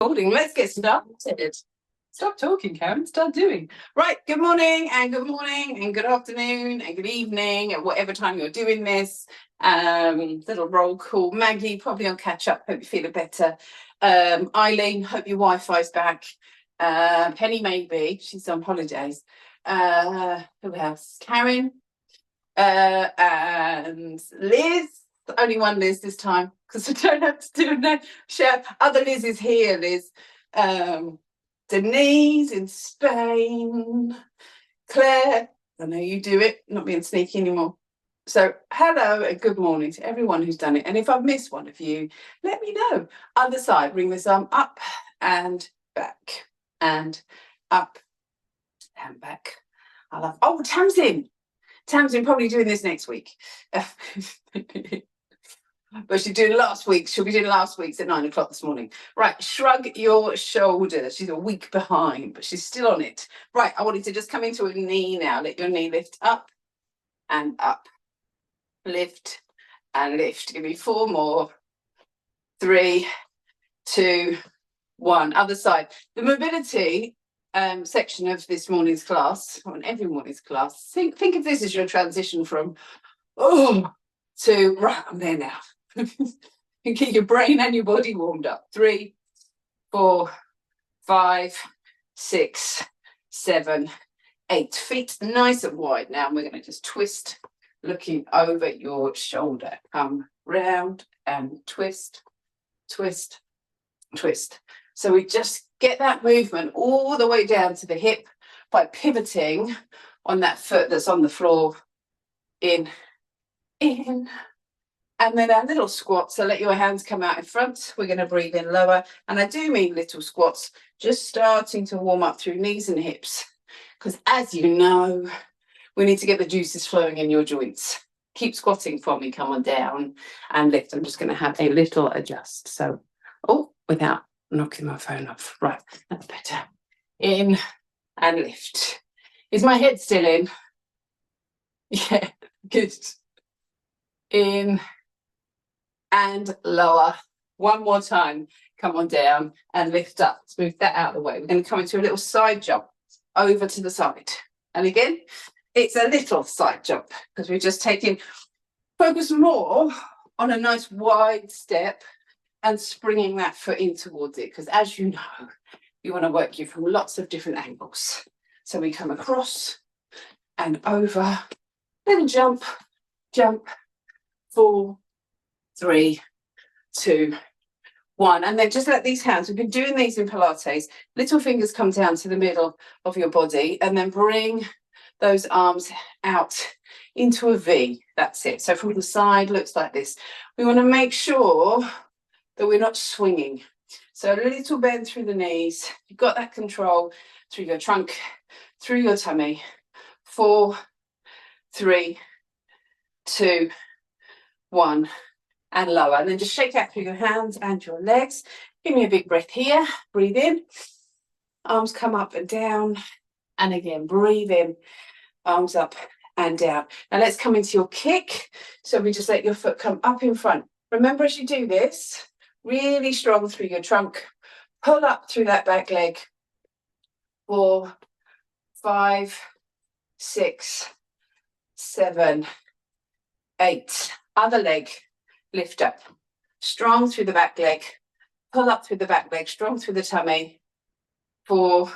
Recording. Let's get started. Stop talking, Karen. Start doing. Right. Good morning and good afternoon and good evening at whatever time you're doing this. Little roll call. Maggie, probably on catch up. Hope you're feeling better. Eileen, hope your Wi-Fi's back. Penny, maybe she's on holidays. Who else? Karen, and Liz. Only one Liz this time because I don't have to do a share. Other Liz is here, Liz. Denise in Spain. Claire, I know you do it, not being sneaky anymore. So hello and good morning to everyone who's done it. And if I've missed one of you, let me know. Other side, bring this arm up and back and up and back. I love, oh, Tamsin probably doing this next week. But she's doing last week's. She'll be doing last week's at 9 o'clock this morning. Right, shrug your shoulders. She's a week behind, but she's still on it. Right, I want you to just come into a knee now. Let your knee lift up and up. Lift and lift. Give me 4 more. 3, 2, 1. Other side. The mobility section of this morning's class, or every morning's class, think of this as your transition from to right, I'm there now. You get your brain and your body warmed up. 3, 4, 5, 6, 7, 8. Feet nice and wide now. And we're going to just twist, looking over your shoulder. Come round and twist, twist, twist. So we just get that movement all the way down to the hip by pivoting on that foot that's on the floor. In. And then our little squat, so let your hands come out in front. We're going to breathe in lower. And I do mean little squats, just starting to warm up through knees and hips. Because as you know, we need to get the juices flowing in your joints. Keep squatting for me, come on down and lift. I'm just going to have a little adjust. So, without knocking my phone off. Right, that's better. In and lift. Is my head still in? Yeah, good. In and lower. One more time. Come on down and lift up. Let's move that out of the way. We're going to come into a little side jump over to the side. And again, it's a little side jump because we're just focus more on a nice wide step and springing that foot in towards it. Because as you know, you want to work you from lots of different angles. So we come across and over, little jump, 4, 3, 2, 1. And then just let these hands, we've been doing these in Pilates, little fingers come down to the middle of your body and then bring those arms out into a V. That's it. So from the side, looks like this. We want to make sure that we're not swinging. So a little bend through the knees. You've got that control through your trunk, through your tummy. 4, 3, 2, 1. And lower, and then just shake out through your hands and your legs. Give me a big breath here. Breathe in, arms come up and down, and again breathe in, arms up and down. Now let's come into your kick. So we just let your foot come up in front. Remember, as you do this, really strong through your trunk, pull up through that back leg. 4, 5, 6, 7, 8. Other leg. Lift up, strong through the back leg, pull up through the back leg, strong through the tummy. 4,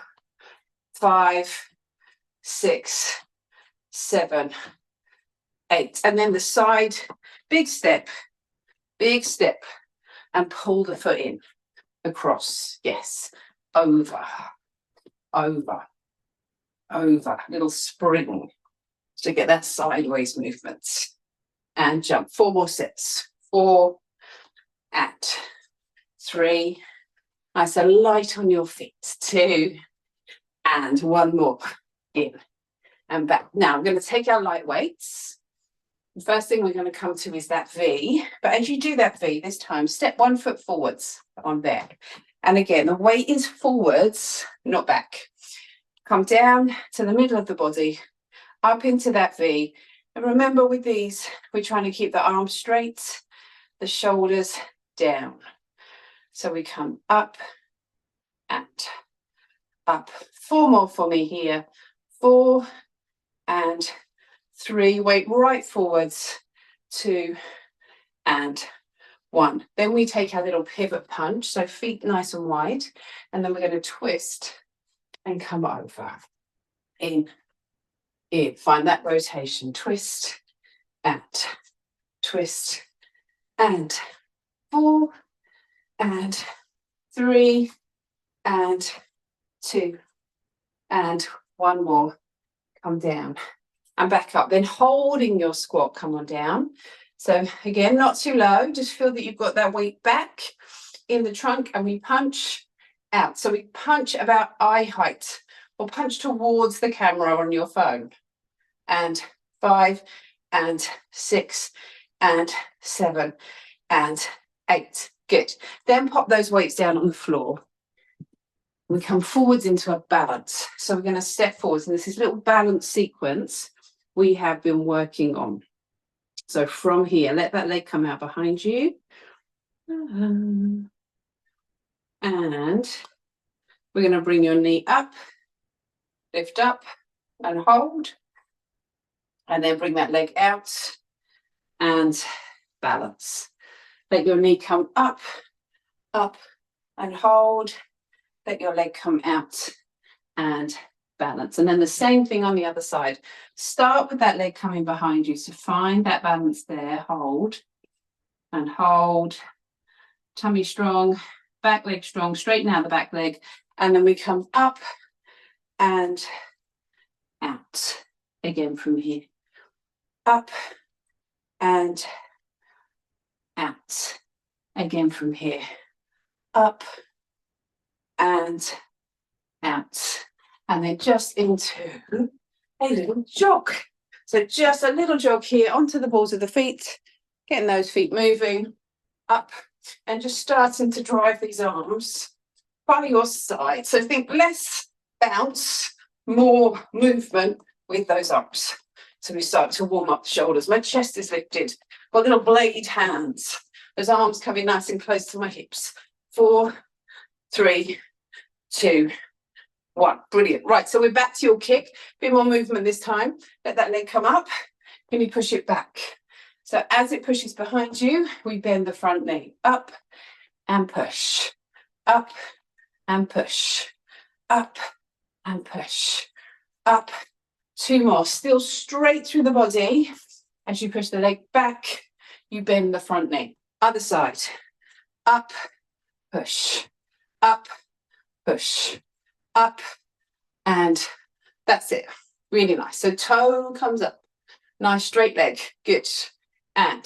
5, 6, 7, 8. And then the side, big step, and pull the foot in, across, yes, over, little spring to get that sideways movement. And jump. 4 more sets. 4 and 3. Nice and light on your feet. 2 and 1 more. In and back. Now I'm going to take our light weights. The first thing we're going to come to is that V. But as you do that V this time, step 1 foot forwards on there. And again, the weight is forwards, not back. Come down to the middle of the body, up into that V. And remember with these, we're trying to keep the arms straight, the shoulders down. So we come up and up. 4 more for me here. 4 and 3. Weight right forwards. 2 and 1. Then we take our little pivot punch, so feet nice and wide, and then we're going to twist and come over. In. Find that rotation. Twist and twist and 4 and 3 and 2 and 1 more. Come down and back up. Then holding your squat, come on down. So again, not too low. Just feel that you've got that weight back in the trunk, and we punch out. So we punch about eye height, or punch towards the camera on your phone. And 5 and 6 and 7 and 8. Good. Then pop those weights down on the floor. We come forwards into a balance. So we're going to step forwards, and this is a little balance sequence we have been working on. So from here, let that leg come out behind you. And we're going to bring your knee up, lift up and hold. And then bring that leg out and balance. Let your knee come up, up and hold. Let your leg come out and balance. And then the same thing on the other side. Start with that leg coming behind you. So find that balance there. Hold and hold. Tummy strong, back leg strong. Straighten out the back leg. And then we come up and out. Again from here. Up and out. Again from here. Up and out. And then just into a little jog. So just a little jog here onto the balls of the feet, getting those feet moving up and just starting to drive these arms by your side. So think less bounce, more movement with those arms. So we start to warm up the shoulders. My chest is lifted. Got little blade hands. Those arms coming nice and close to my hips. 4, 3, 2, 1. Brilliant. Right, so we're back to your kick. Bit more movement this time. Let that leg come up. Can you push it back? So as it pushes behind you, we bend the front knee. Up and push. Up and push. Up and push. Up. 2 more. Still straight through the body. As you push the leg back, you bend the front knee. Other side. Up, push. Up, push. Up, and that's it. Really nice. So toe comes up. Nice straight leg. Good. And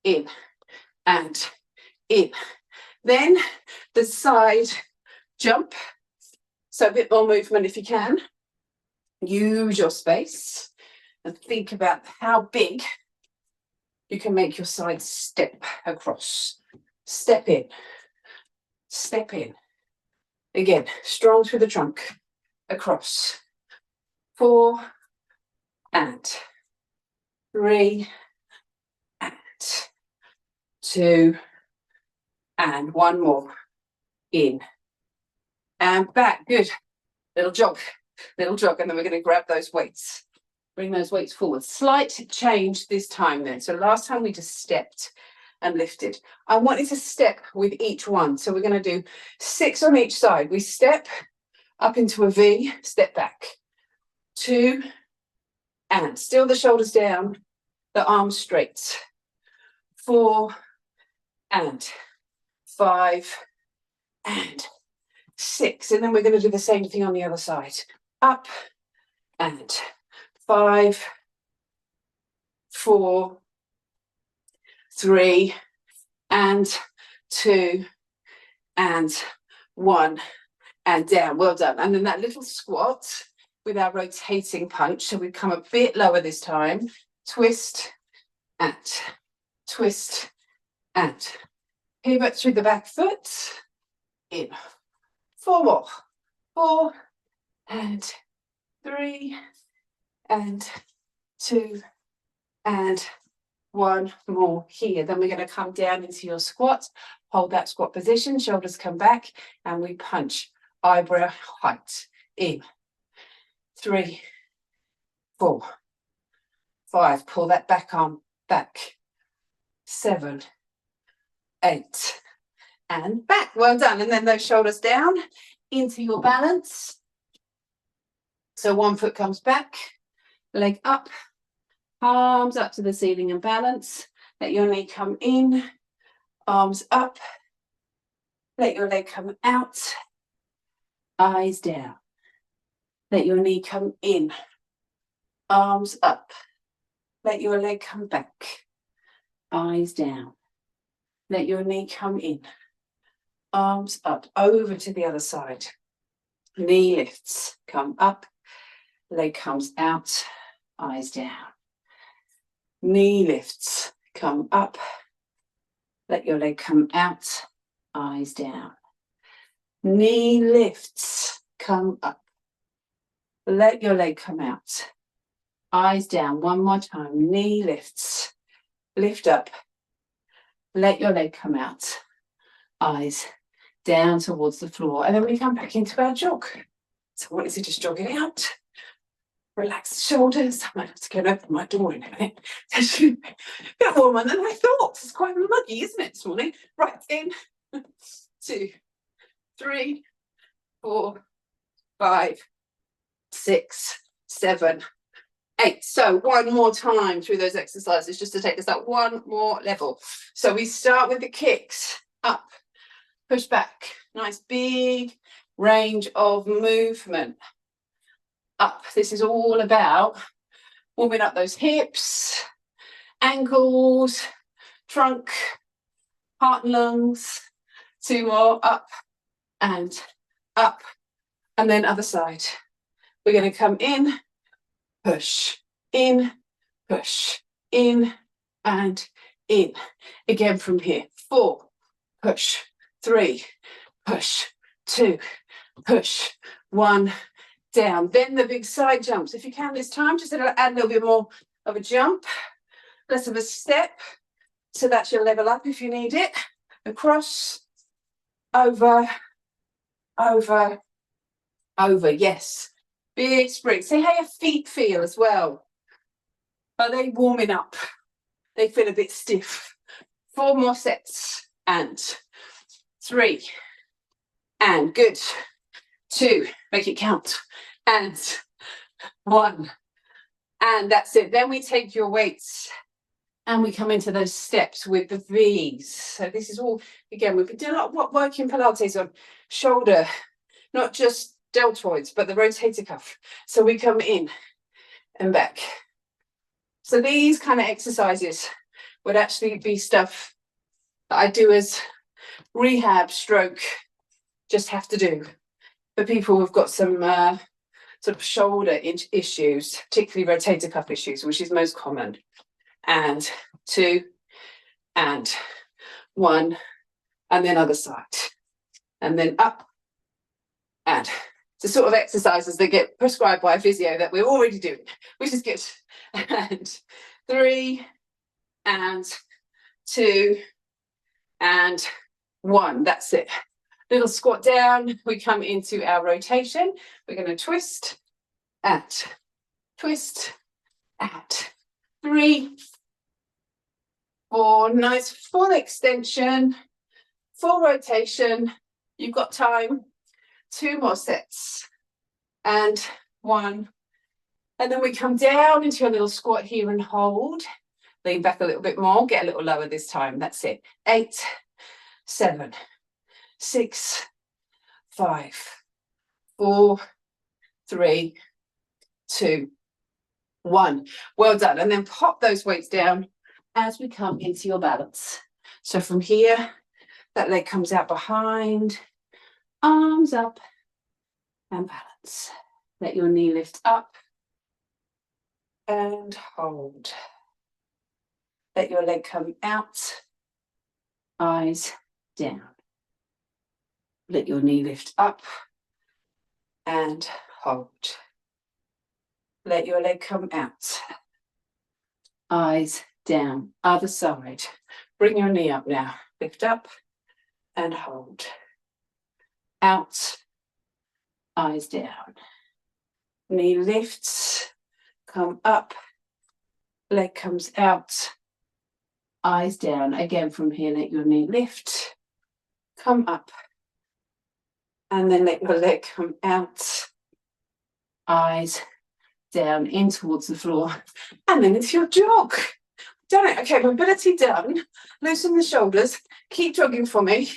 in. And in. Then the side jump. So a bit more movement if you can. Use your space and think about how big you can make your side step across. Step in. Step in. Again, strong through the trunk. Across. 4 and 3 and 2 and 1 more. In and back. Good. Little jog, and then we're going to grab those weights. Bring those weights forward. Slight change this time then. So last time we just stepped and lifted. I wanted to step with each one. So we're going to do 6 on each side. We step up into a V, step back. 2 and still the shoulders down, the arms straight. 4 and 5 and 6. And then we're going to do the same thing on the other side. Up and 5, 4, 3 and 2 and 1 and down. Well done. And then that little squat with our rotating punch. So we come a bit lower this time. Twist and twist and pivot through the back foot. In. 4 more. 4 and 3 and 2 and 1 more here. Then we're going to come down into your squat. Hold that squat position. Shoulders come back and we punch eyebrow height. In. 3, 4, 5. Pull that back arm back. 7, 8. And back. Well done. And then those shoulders down into your balance. So one foot comes back, leg up, arms up to the ceiling and balance. Let your knee come in, arms up. Let your leg come out, eyes down. Let your knee come in, arms up. Let your leg come back, eyes down. Let your knee come in, arms up, over to the other side. Knee lifts, come up, leg comes out, eyes down. Knee lifts, come up, let your leg come out, eyes down. Knee lifts, come up, let your leg come out, eyes down. One more time, knee lifts, lift up, let your leg come out, eyes down towards the floor. And then we come back into our jog. So I wanted to just jog it out. Relax the shoulders. I might have to go and open my door in a minute. It's a bit warmer than I thought. It's quite muggy, isn't it, this morning? Right, in. 2, 3, 4, 5, 6, 7, 8. So one more time through those exercises just to take us up one more level. So we start with the kicks. Up, push back. Nice big range of movement. Up. This is all about warming up those hips, ankles, trunk, heart and lungs. 2 more. Up and up. And then other side. We're going to come in, push, in, push, in, and in. Again from here. 4, push, 3, push, 2, push, 1, down. Then the big side jumps. If you can this time, just add a little bit more of a jump, less of a step. So that's your level up if you need it. Across, over, over, over. Yes. Big spring. See how your feet feel as well. Are they warming up? They feel a bit stiff. 4 more sets. And 3. And good. 2. Make it count. And 1. And that's it. Then we take your weights and we come into those steps with the V's. So this is all, again, we've been doing a lot of work in Pilates on shoulder, not just deltoids, but the rotator cuff. So we come in and back. So these kind of exercises would actually be stuff that I do as rehab stroke, just have to do for people who've got some sort of shoulder issues, particularly rotator cuff issues, which is most common. And 2, and 1, and then other side. And then up, and the sort of exercises that get prescribed by a physio that we're already doing, which is good. And 3, and 2, and 1. That's it. Little squat down. We come into our rotation. We're going to twist, and twist, and 3, 4. Nice full extension, full rotation. You've got time. 2 more sets, and 1. And then we come down into a little squat here and hold. Lean back a little bit more, get a little lower this time. That's it. 8, 7, 6, 5, 4, 3, 2, 1. Well done. And then pop those weights down as we come into your balance. So from here, that leg comes out behind, arms up, and balance. Let your knee lift up and hold. Let your leg come out, eyes down. Let your knee lift up and hold. Let your leg come out, eyes down. Other side. Bring your knee up now. Lift up and hold. Out eyes down. Knee lifts, come up, leg comes out, eyes down. Again, from here, let your knee lift, come up, and then let your leg come out, eyes down, in towards the floor, and then it's your jog. Done it. Okay, mobility done. Loosen the shoulders, keep jogging for me.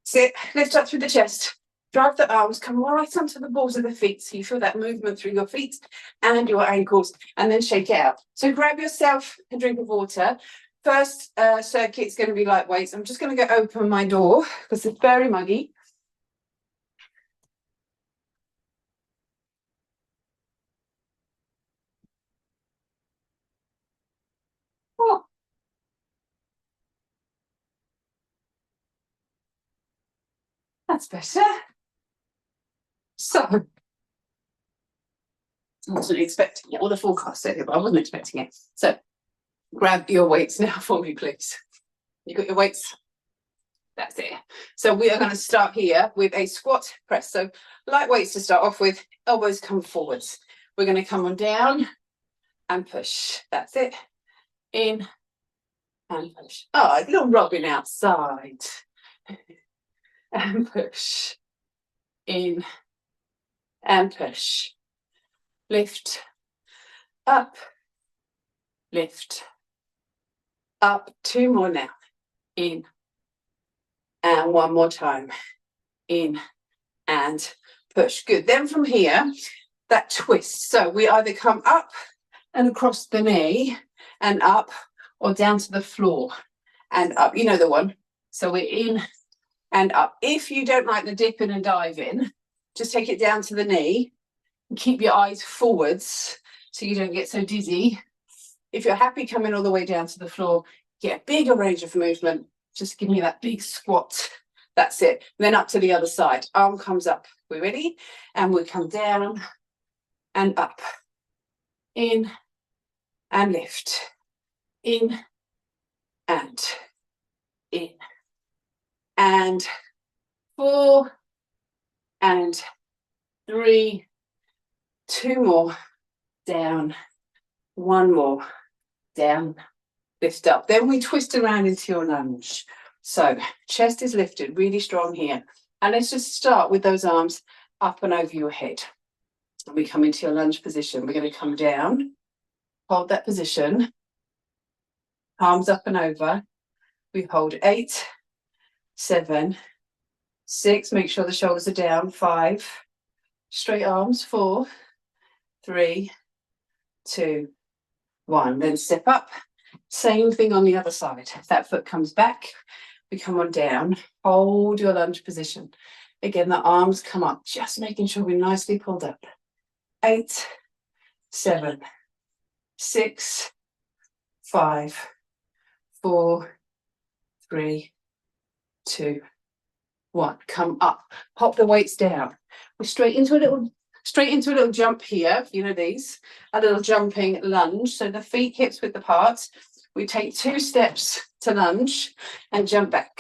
Sit, lift up through the chest, drive the arms, come right onto the balls of the feet so you feel that movement through your feet and your ankles, and then shake it out. So grab yourself a drink of water. First circuit's going to be light weights. I'm just going to go open my door because it's very muggy. Oh. That's better. So, I wasn't expecting it, or the forecast said it, but I wasn't expecting it. So, grab your weights now for me, please. You got your weights? That's it. So we are going to start here with a squat press. So light weights to start off with, elbows come forwards. We're going to come on down and push. That's it. In and push. Oh, a little rubbing outside. And push. In and push. Lift. Up. Lift. Up. Two more now. In. And one more time. In and push. Good. Then from here, that twist. So we either come up and across the knee and up, or down to the floor and up. You know the one. So we're in and up. If you don't like the dip in and dive in, just take it down to the knee and keep your eyes forwards so you don't get so dizzy. If you're happy coming all the way down to the floor, get a bigger range of movement. Just give me that big squat. That's it. And then up to the other side. Arm comes up. We're ready? And we come down and up. In and lift. In and in. And 4 and 3. 2 more. Down. 1 more. Down. Lift up. Then we twist around into your lunge. So chest is lifted, really strong here. And let's just start with those arms up and over your head. And we come into your lunge position. We're going to come down, hold that position, arms up and over. We hold 8, 7, 6. Make sure the shoulders are down. 5. Straight arms. 4, 3, 2, 1. Then step up. Same thing on the other side. If that foot comes back, we come on down, hold your lunge position. Again, the arms come up, just making sure we're nicely pulled up. 8, 7, 6, 5, 4, 3, 2, 1. Come up, pop the weights down. We're straight into a little jump here. You know these, a little jumping lunge. So the feet hips width apart. We take 2 steps to lunge and jump back.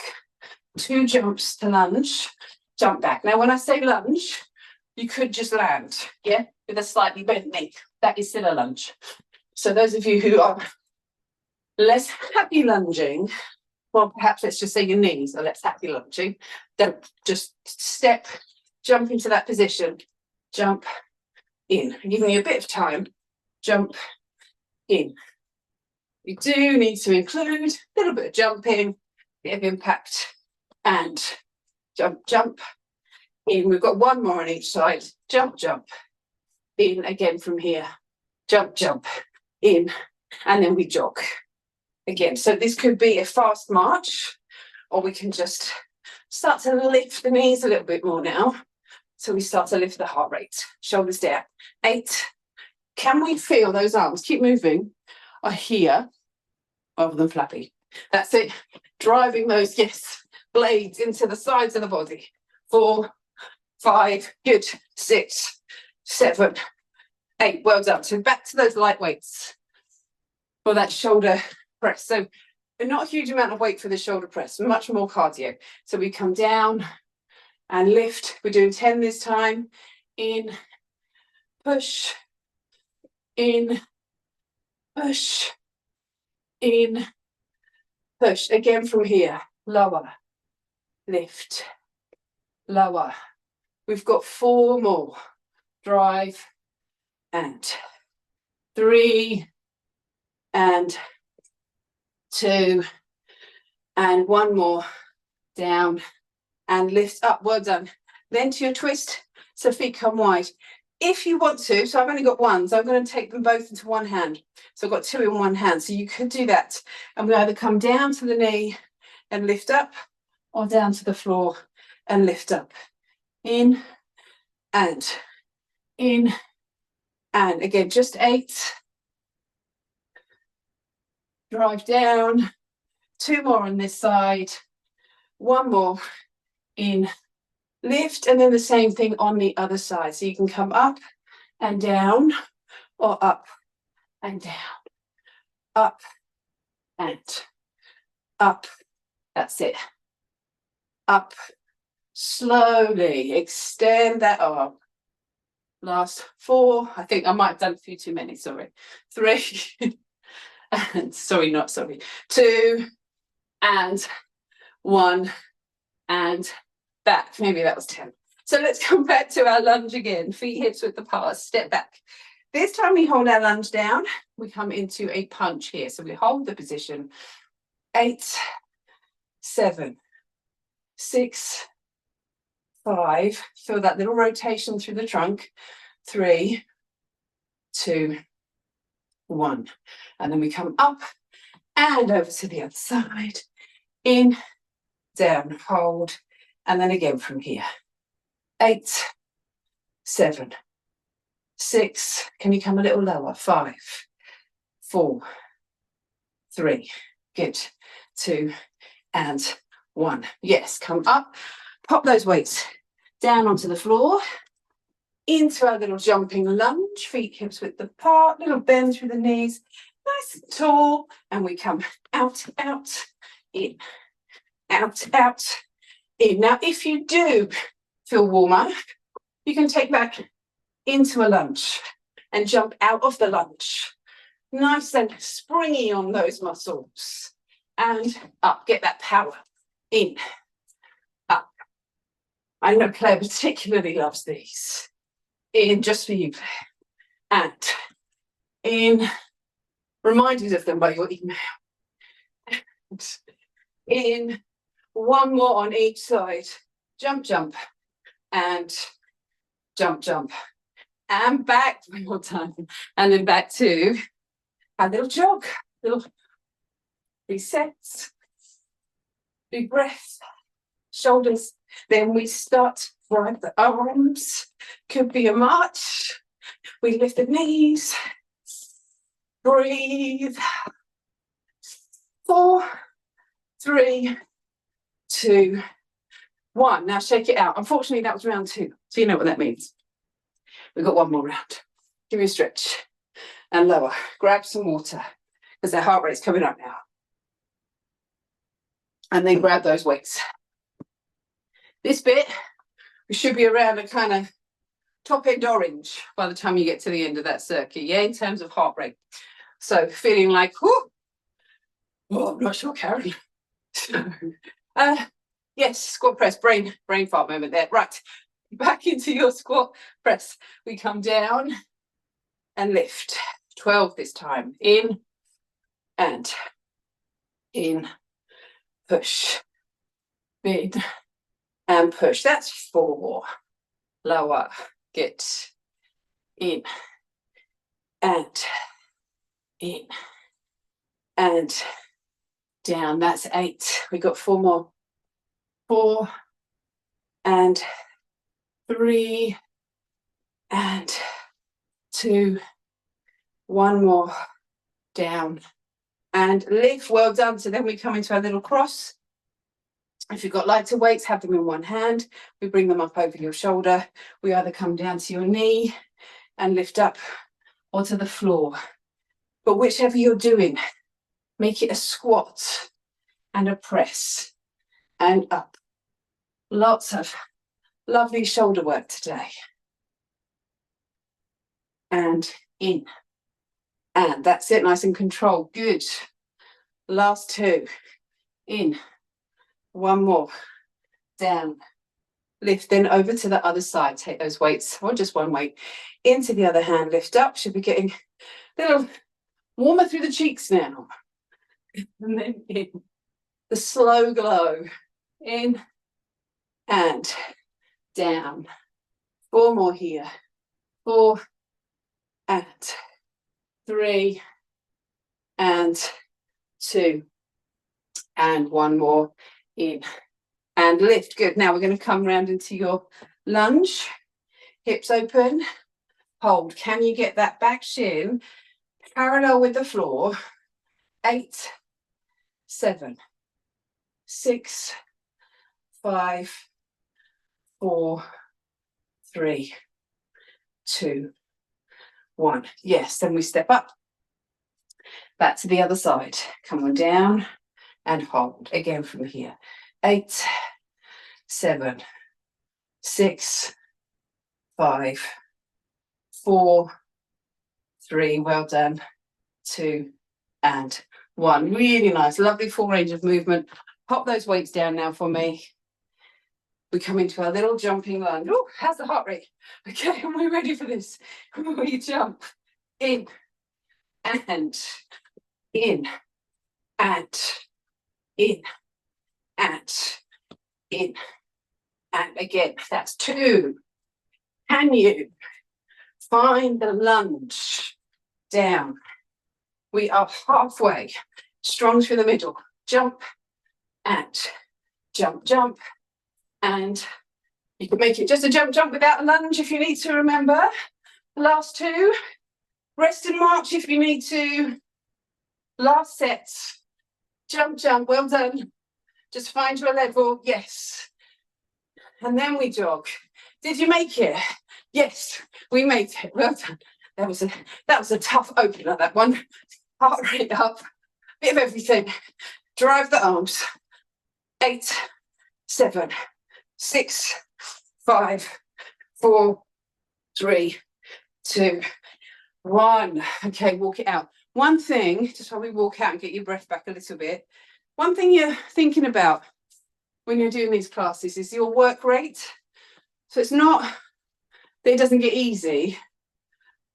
2 jumps to lunge, jump back. Now, when I say lunge, you could just land, yeah, with a slightly bent knee. That is still a lunge. So those of you who are less happy lunging, well, perhaps let's just say your knees are less happy lunging. Don't just step, jump into that position, jump in. Give me a bit of time, jump in. You do need to include a little bit of jumping, bit of impact, and jump, jump, in. We've got 1 more on each side. Jump, jump, in again from here. Jump, jump, in, and then we jog again. So this could be a fast march, or we can just start to lift the knees a little bit more now. So we start to lift the heart rate. Shoulders down. 8. Can we feel those arms? Keep moving. Are here rather than flappy. That's it. Driving those, yes, blades into the sides of the body. 4, 5, good. 6, 7, 8. Well done. So back to those light weights for that shoulder press. So not a huge amount of weight for the shoulder press, much more cardio. So we come down and lift. We're doing 10 this time. In, push, in, push, in, push. Again from here, lower, lift, lower. We've got 4 more. Drive, and 3, and 2, and 1 more. Down, and lift up. Well done. Then to your twist, so feet come wide. If you want to, so I've only got 1, so I'm going to take them both into 1 hand. So I've got 2 in 1 hand, so you could do that. And we either come down to the knee and lift up, or down to the floor and lift up. In, and in, and again, just 8. Drive down. 2 more on this side. 1 more. In, lift, and then the same thing on the other side. So you can come up and down, or up and down, up and up. That's it. Up. Slowly extend that arm. Last 4. I think I might have done a few too many, sorry. 3, and sorry, not sorry. 2, and 1, and back. Maybe that was 10. So let's come back to our lunge again. Feet hips width apart, step back. This time we hold our lunge down. We come into a punch here. So we hold the position. 8, 7, 6, 5. Feel that little rotation through the trunk. 3, 2, 1. And then we come up and over to the other side. In, down, hold. And then again from here. 8, 7, 6. Can you come a little lower? 5, 4, 3. Good. 2, and 1. Yes, come up. Pop those weights down onto the floor. Into our little jumping lunge. Feet hips width apart. Little bend through the knees. Nice and tall. And we come out, out, in, out, out, in. Now, if you do feel warmer, you can take back into a lunge and jump out of the lunge. Nice and springy on those muscles. And up, get that power. In, up. I know Claire particularly loves these. In, just for you, Claire. And in, reminded of them by your email. And in, 1 more on each side. Jump, jump, and jump, jump. And back 1 more time. And then back to a little jog, little resets, big breath, shoulders. Then we start right the arms. Could be a march. We lift the knees. Breathe. 4, 3, 2, 1. Now shake it out. Unfortunately, that was round 2. So you know what that means. We've got 1 more round. Give me a stretch. And lower. Grab some water because their heart rate's coming up now. And then grab those weights. This bit, we should be around a kind of top end orange by the time you get to the end of that circuit, yeah, in terms of heart rate. So feeling like, oh, I'm not sure, Karen. Yes, squat press, brain fart moment there. Right, back into your squat press. We come down and lift. 12 this time. In, and in, push, bid, and push. That's 4. Lower, get in, and in, and down. That's 8. We got 4 more. 4, and 3, and 2, 1 more. Down, and lift. Well done. So then we come into our little cross. If you've got lighter weights, have them in 1 hand. We bring them up over your shoulder. We either come down to your knee and lift up, or to the floor. But whichever you're doing, make it a squat and a press and up. Lots of Lovely shoulder work today. And in. And that's it, nice and controlled. Good. Last two. In. One more. Down. Lift, then over to the other side. Take those weights, or just one weight, into the other hand. Lift up. Should be getting a little warmer through the cheeks now. And then in. The slow glow. In and down. 4 more here. 4 and 3 and 2 and 1 more. In and lift. Good. Now we're going to come round into your lunge. Hips open. Hold. Can you get that back shin parallel with the floor? 8, 7, 6, 5, 4, 3, 2, 1. Yes, then we step up. Back to the other side. Come on down and hold. Again from here. 8, 7, 6, 5, 4, 3. Well done. 2 and 1. Really nice. Lovely full range of movement. Pop those weights down now for me. We come into our little jumping lunge. Oh, how's the heart rate? Okay, are we ready for this? We jump in and in and in and in and again. That's 2. Can you find the lunge down? We are halfway. Strong through the middle. Jump and jump, jump. And you can make it just a jump, jump without a lunge if you need to, remember. Last 2. Rest and march if you need to. Last set. Jump, jump. Well done. Just find your level. Yes. And then we jog. Did you make it? Yes, we made it. Well done. That was a tough opener, that one. Heart rate up. Bit of everything. Drive the arms. 8, 7, 6, 5, 4, 3, 2, 1. Okay, walk it out. One thing, just while we walk out and get your breath back a little bit, one thing you're thinking about when you're doing these classes is your work rate. So it's not that it doesn't get easy,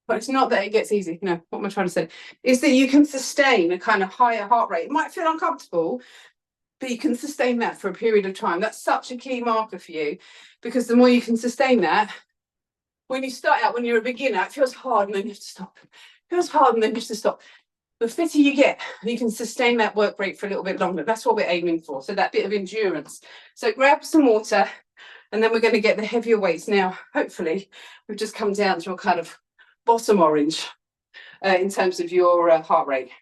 but it's not that it gets easy. No, what am I trying to say? Is that you can sustain a kind of higher heart rate. It might feel uncomfortable, but you can sustain that for a period of time. That's such a key marker for you, because the more you can sustain that, when you start out, when you're a beginner, it feels hard and then you have to stop. It feels hard and then you have to stop. The fitter you get, you can sustain that work rate for a little bit longer. That's what we're aiming for. So that bit of endurance. So grab some water, and then we're going to get the heavier weights. Now, hopefully, we've just come down to a kind of bottom orange in terms of your heart rate.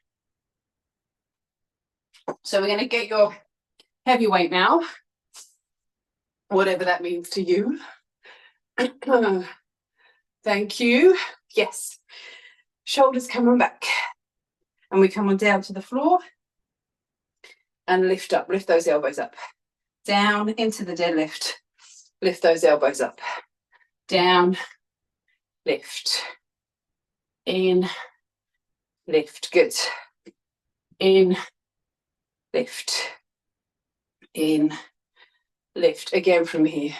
So we're going to get your heavy weight now, whatever that means to you. Thank you. Yes. Shoulders coming back. And we come on down to the floor and lift up. Lift those elbows up. Down into the deadlift. Lift those elbows up. Down. Lift. In. Lift. Good. In. Lift. In. Lift. Again from here.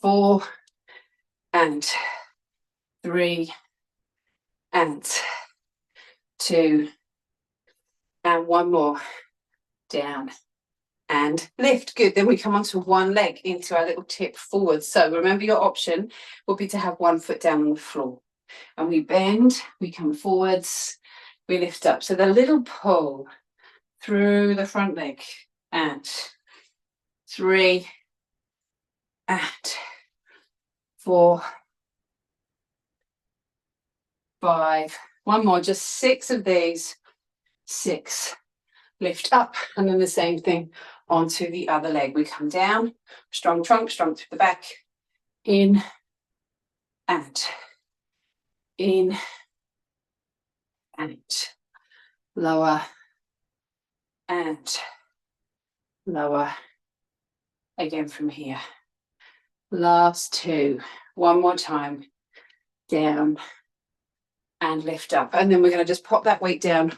4 and 3 and 2 and 1 more. Down and lift. Good. Then we come onto one leg into our little tip forward. So remember, your option will be to have one foot down on the floor. And we bend, we come forwards, we lift up. So the little pull through the front leg. And 3 and 4, 5. One more, just 6 of these. 6. Lift up, and then the same thing onto the other leg. We come down, strong trunk, strong through the back, in and in and lower and lower. Again from here. Last two. One more time. Down and lift up. And then we're going to just pop that weight down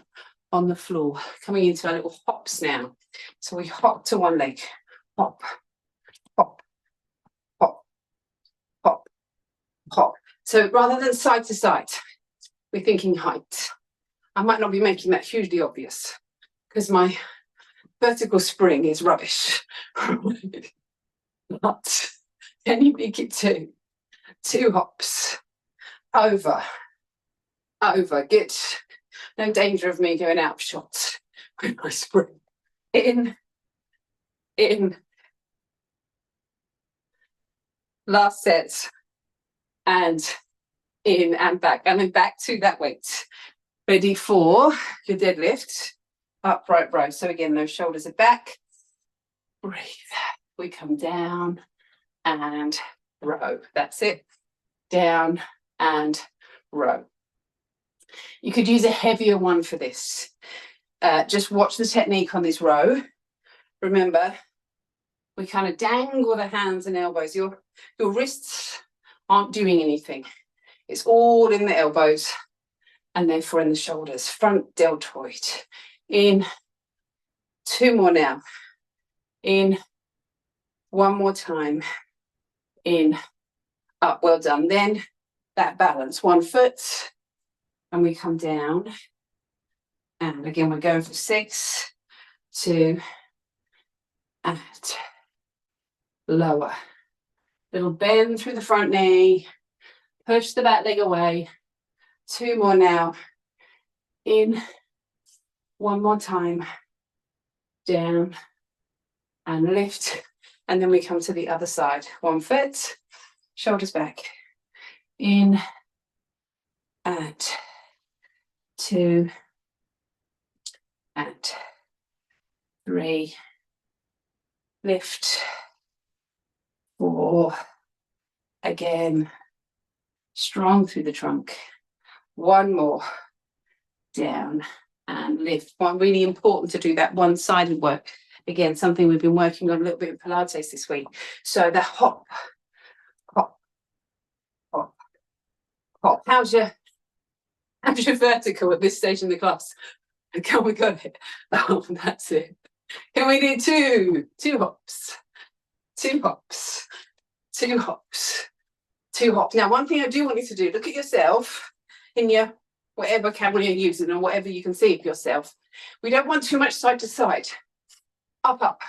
on the floor, coming into our little hops now. So we hop to one leg. Hop, hop, hop, hop, hop. So rather than side to side, we're thinking height. I might not be making that hugely obvious because my vertical spring is rubbish. But can you make it two hops? Over, over. Get no danger of me going out of shot with my spring. In. Last set. And in and back. And then back to that weight. Ready for your deadlift. Upright row. So again, those shoulders are back. Breathe. We come down and row. That's it. Down and row. You could use a heavier one for this. Just watch the technique on this row. Remember, we kind of dangle the hands and elbows. Your wrists aren't doing anything. It's all in the elbows and therefore in the shoulders. Front deltoid. In. Two more now. In. One more time. In. Up. Well done. Then that balance. One foot. And we come down. And again, we're going for 6, 2, and lower. Little bend through the front knee. Push the back leg away. 2 more now. In. One more time. Down. And lift. And then we come to the other side. 1 foot. Shoulders back. In. And 2. And 3. Lift. 4. Again. Strong through the trunk. 1 more. Down and lift. One really important to do that one-sided work. Again, something we've been working on a little bit in Pilates this week. So the hop, hop, hop, hop. How's your vertical at this stage in the class? Can we got it? Oh, that's it. Can we do two hops, 2 hops, 2 hops, 2 hops. Now, one thing I do want you to do, look at yourself in your whatever camera you're using or whatever you can see of yourself. We don't want too much side to side. Up, up,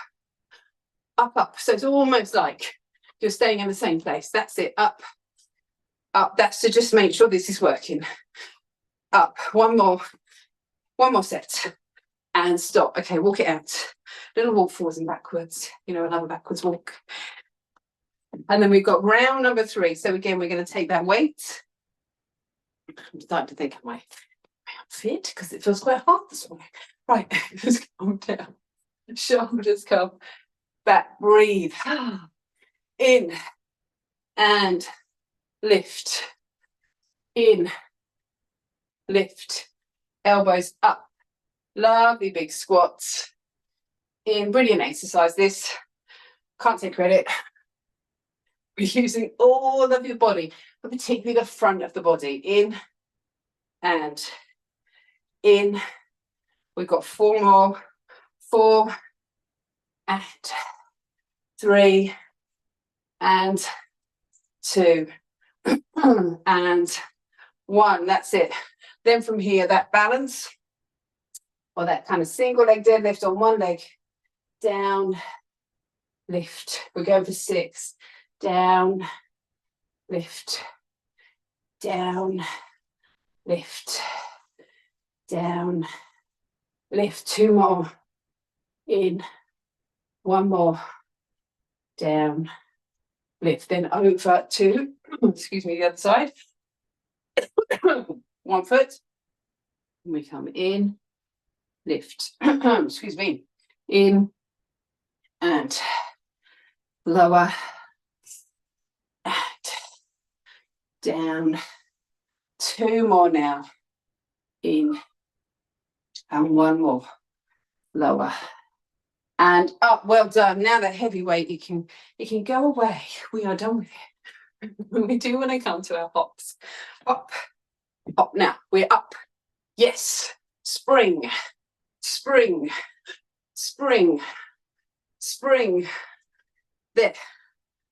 up, up. So it's almost like you're staying in the same place. That's it. Up, up. That's to just make sure this is working. Up. One more set. And stop. Okay, walk it out. Little walk forwards and backwards. You know, another backwards walk. And then we've got round number 3. So again, we're going to take that weight. I'm starting to think of my outfit because it feels quite hard this morning. Right, just calm down. Shoulders come back. Breathe. In and lift. In, lift. Elbows up. Lovely big squats. In, brilliant exercise this. Can't take credit. We're using all of your body, but particularly the front of the body. In and in. We've got 4 more. 4 and 3 and 2 and 1. That's it. Then from here, that balance or that kind of single leg deadlift on one leg. Down, lift. We're going for 6. Down, lift. Down, lift. Down, lift. 2 more. In. 1 more. Down, lift. Then over to, excuse me, the other side. 1 foot. And we come in, lift. Excuse me. In and lower and down. 2 more now. In and 1 more. Lower and up. Well done. Now that heavy weight, it can go away. We are done with it. We do want to come to our hops. Up, up. Now we're up. Yes. Spring, spring, spring, spring. There.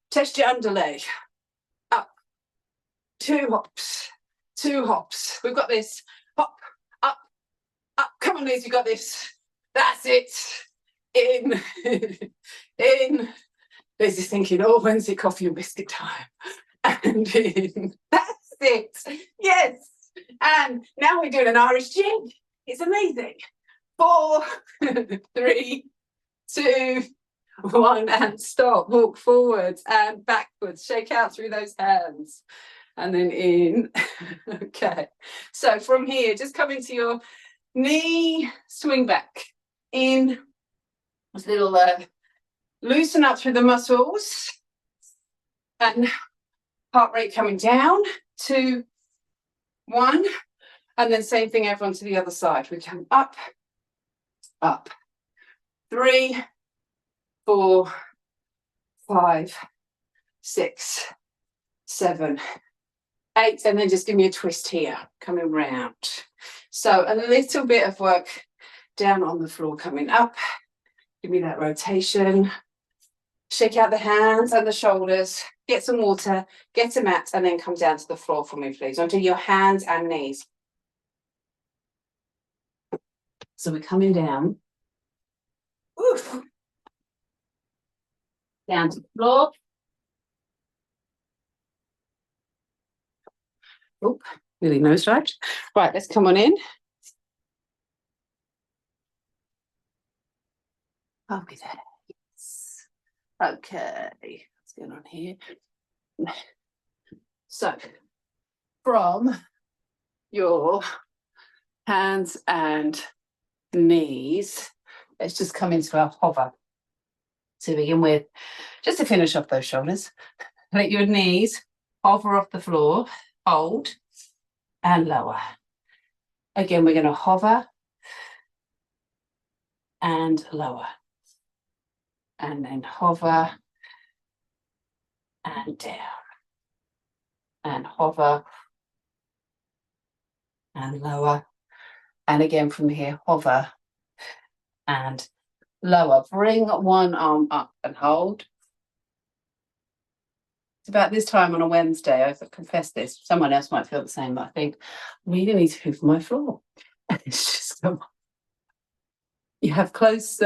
Test your underlay. Up. 2 hops. 2 hops. We've got this. Hop, up, up. Come on, Liz, you got this. That's it. In, in. Liz is thinking, oh, when's it coffee and biscuit time? And in. That's it. Yes. And now we're doing an Irish jig. It's amazing. 4, 3, 2, 1, and stop. Walk forwards and backwards. Shake out through those hands. And then in. Okay. So from here, just come into your knee, swing back. In. This little loosen up through the muscles. And heart rate coming down. 2, 1. And then same thing, everyone to the other side. We come up, up. 3, 4, 5, 6, 7, 8. And then just give me a twist here, coming round. So a little bit of work down on the floor, coming up. Give me that rotation. Shake out the hands and the shoulders. Get some water, get a mat, and then come down to the floor for me, please, onto your hands and knees. So we're coming down. Oof. Down to the floor. Oh, really nosedive. Right, let's come on in. Okay, yes. Okay, what's going on here? So, from your hands and knees, let's just come into our hover to begin with. Just to finish off those shoulders, let your knees hover off the floor, hold, and lower. Again, we're going to hover and lower. And then hover and down. And hover and lower. And again from here, hover and lower. Bring one arm up and hold. It's about this time on a Wednesday, I confess this, someone else might feel the same, but I think I really need to move my floor. It's just, you have close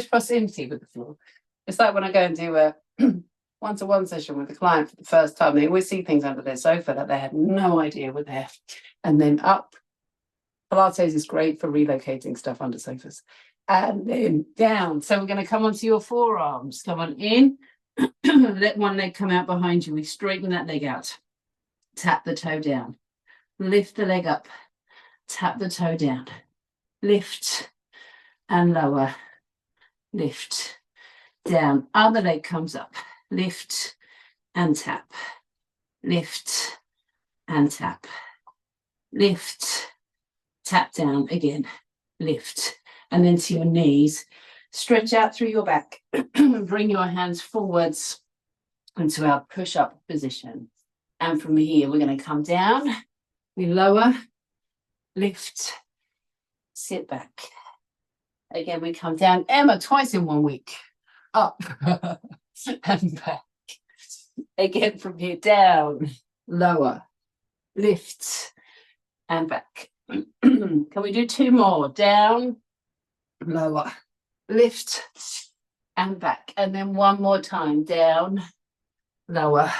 proximity with the floor. It's like when I go and do a one-to-one session with a client for the first time, they always see things under their sofa that they had no idea were there. And then up. Pilates is great for relocating stuff under sofas. And then down. So we're going to come onto your forearms. Come on in. Let one leg come out behind you. We straighten that leg out. Tap the toe down. Lift the leg up. Tap the toe down. Lift and lower. Lift. Down. Other leg comes up. Lift and tap. Lift and tap. Lift. Tap down again. Lift. And then to your knees. Stretch out through your back. Bring your hands forwards into our push-up position. And from here, we're going to come down. We lower, lift, sit back. Again, we come down. Emma, twice in 1 week. Up and back. Again, from here, down, lower, lift, and back. Can we do 2 more? Down, lower, lift, and back. And then 1 more time. Down, lower,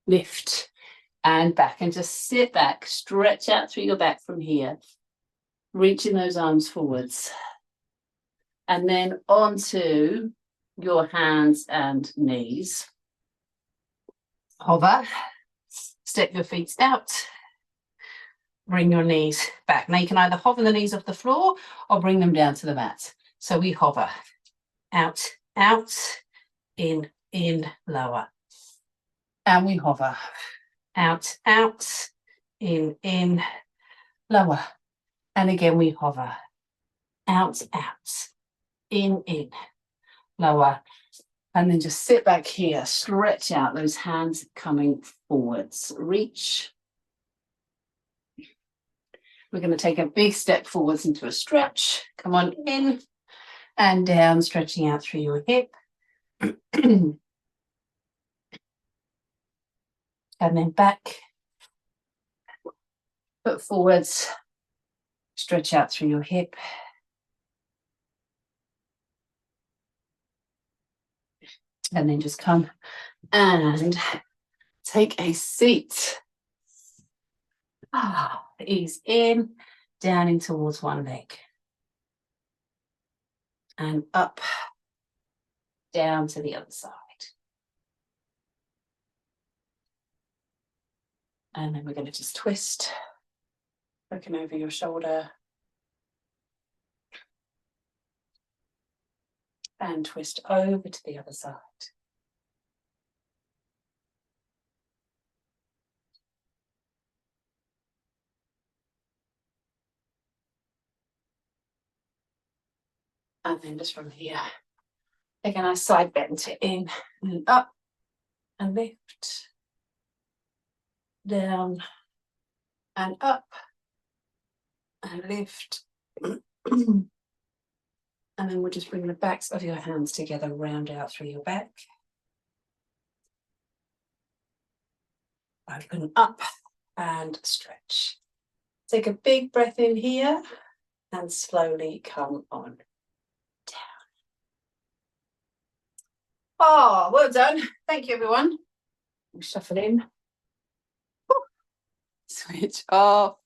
lift, and back. And just sit back, stretch out through your back from here, reaching those arms forwards. And then onto your hands and knees. Hover, step your feet out, bring your knees back. Now you can either hover the knees off the floor or bring them down to the mat. So we hover, out, out, in, lower. And we hover, out, out, in, lower. And again we hover, out, out, in, lower. And then just sit back here, stretch out those hands coming forwards, reach. We're going to take a big step forwards into a stretch. Come on in and down, stretching out through your hip. And then back, foot forwards, stretch out through your hip. And then just come and take a seat. Ease in, down in towards one leg. And up, down to the other side. And then we're going to just twist, looking over your shoulder. And twist over to the other side. And then just from here, take a nice side bend to in and up and lift, down and up and lift. And then we'll just bring the backs of your hands together, round out through your back. Open up and stretch. Take a big breath in here and slowly come on down. Oh, well done. Thank you, everyone. Shuffle in. Switch off.